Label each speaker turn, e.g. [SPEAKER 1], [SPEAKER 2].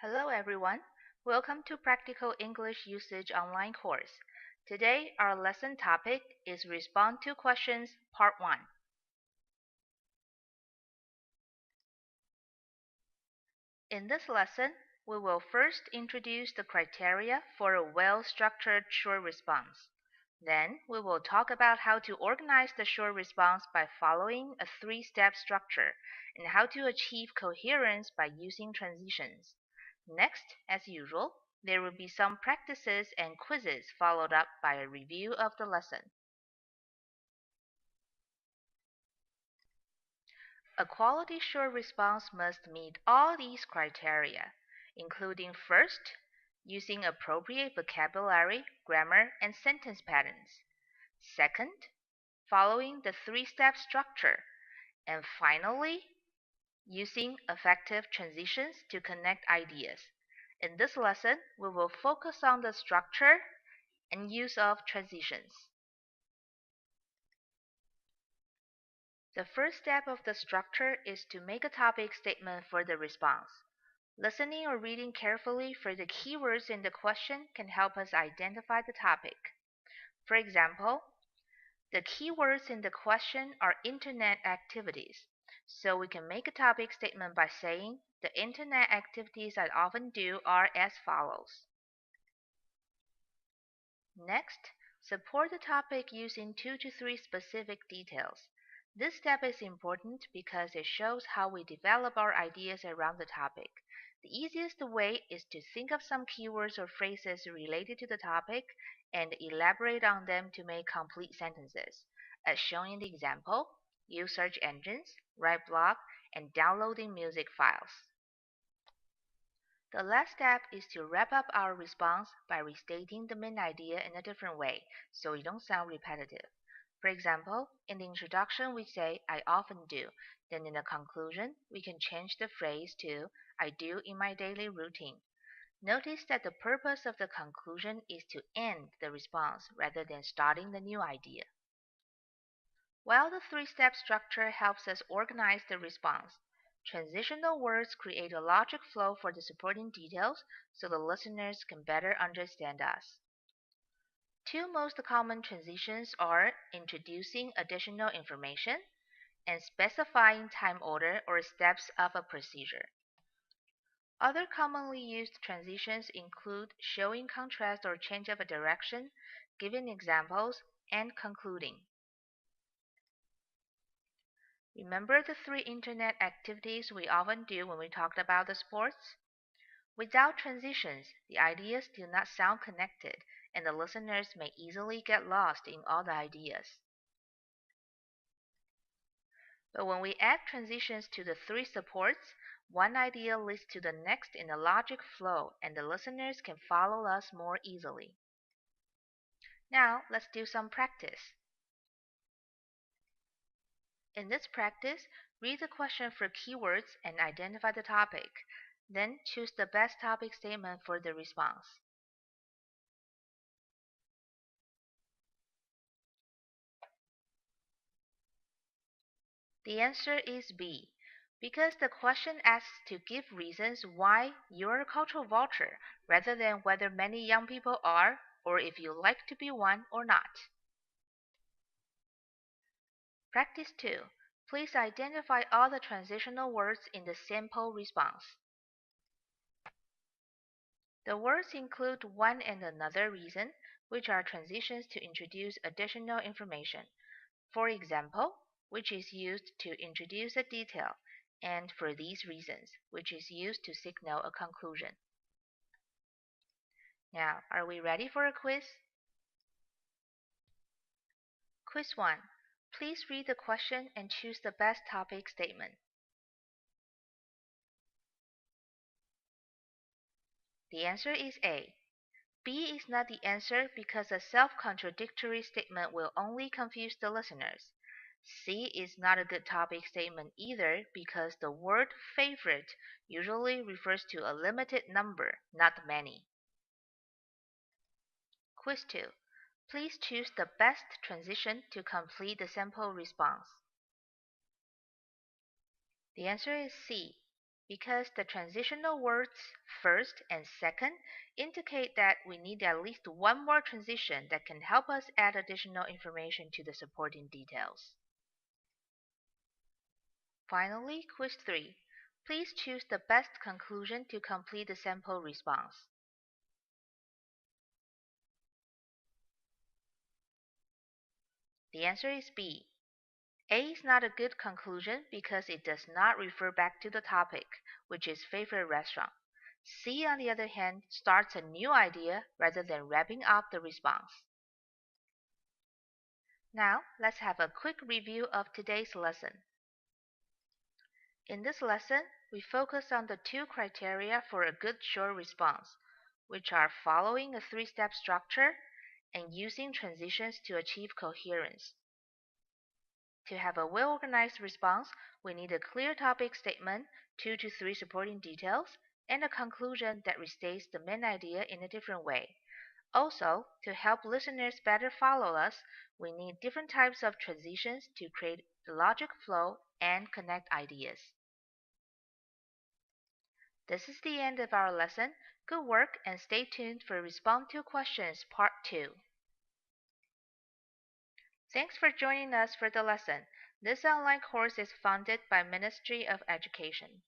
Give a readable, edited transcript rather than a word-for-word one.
[SPEAKER 1] Hello everyone. Welcome to Practical English Usage online course. Today our lesson topic is Respond to Questions Part 1. In this lesson, we will first introduce the criteria for a well-structured short response. Then we will talk about how to organize the short response by following a three-step structure and how to achieve coherence by using transitions. Next, as usual, there will be some practices and quizzes followed up by a review of the lesson. A quality short response must meet all these criteria, including first, using appropriate vocabulary, grammar, and sentence patterns. Second, following the three-step structure. And finally, using effective transitions to connect ideas. In this lesson, we will focus on the structure and use of transitions. The first step of the structure is to make a topic statement for the response. Listening or reading carefully for the keywords in the question can help us identify the topic. For example, the keywords in the question are internet activities, so we can make a topic statement by saying, the internet activities I often do are as follows. Next, support the topic using 2 to 3 specific details. This step is important because it shows how we develop our ideas around the topic. The easiest way is to think of some keywords or phrases related to the topic and elaborate on them to make complete sentences. As shown in the example, use search engines, write blog, and downloading music files. The last step is to wrap up our response by restating the main idea in a different way, so you don't sound repetitive. For example, in the introduction we say, I often do. Then in the conclusion, we can change the phrase to, I do in my daily routine. Notice that the purpose of the conclusion is to end the response rather than starting the new idea. While the three-step structure helps us organize the response, transitional words create a logic flow for the supporting details so the listeners can better understand us. Two most common transitions are introducing additional information and specifying time order or steps of a procedure. Other commonly used transitions include showing contrast or change of a direction, giving examples, and concluding. Remember the 3 internet activities we often do when we talked about the sports? Without transitions, the ideas do not sound connected, and the listeners may easily get lost in all the ideas. But when we add transitions to the 3 supports, one idea leads to the next in a logic flow, and the listeners can follow us more easily. Now, let's do some practice. In this practice, read the question for keywords and identify the topic. Then choose the best topic statement for the response. The answer is B, because the question asks to give reasons why you're a cultural vulture rather than whether many young people are or if you like to be one or not. Practice 2. Please identify all the transitional words in the sample response. The words include one and another reason, which are transitions to introduce additional information. For example, which is used to introduce a detail, and for these reasons, which is used to signal a conclusion. Now, are we ready for a quiz? Quiz 1. Please read the question and choose the best topic statement. The answer is A. B is not the answer because a self-contradictory statement will only confuse the listeners. C is not a good topic statement either because the word favorite usually refers to a limited number, not many. Quiz 2. Please choose the best transition to complete the sample response. The answer is C. because the transitional words first and second indicate that we need at least one more transition that can help us add additional information to the supporting details. Finally, quiz 3. Please choose the best conclusion to complete the sample response. The answer is B. A is not a good conclusion because it does not refer back to the topic, which is favorite restaurant. C, on the other hand, starts a new idea rather than wrapping up the response. Now, let's have a quick review of today's lesson. In this lesson, we focus on the two criteria for a good short response, which are following a three-step structure and using transitions to achieve coherence. To have a well-organized response, we need a clear topic statement, 2 to 3 supporting details, and a conclusion that restates the main idea in a different way. Also, to help listeners better follow us, we need different types of transitions to create the logic flow and connect ideas. This is the end of our lesson. Good work and stay tuned for Respond to Questions Part 2. Thanks for joining us for the lesson. This online course is funded by Ministry of Education.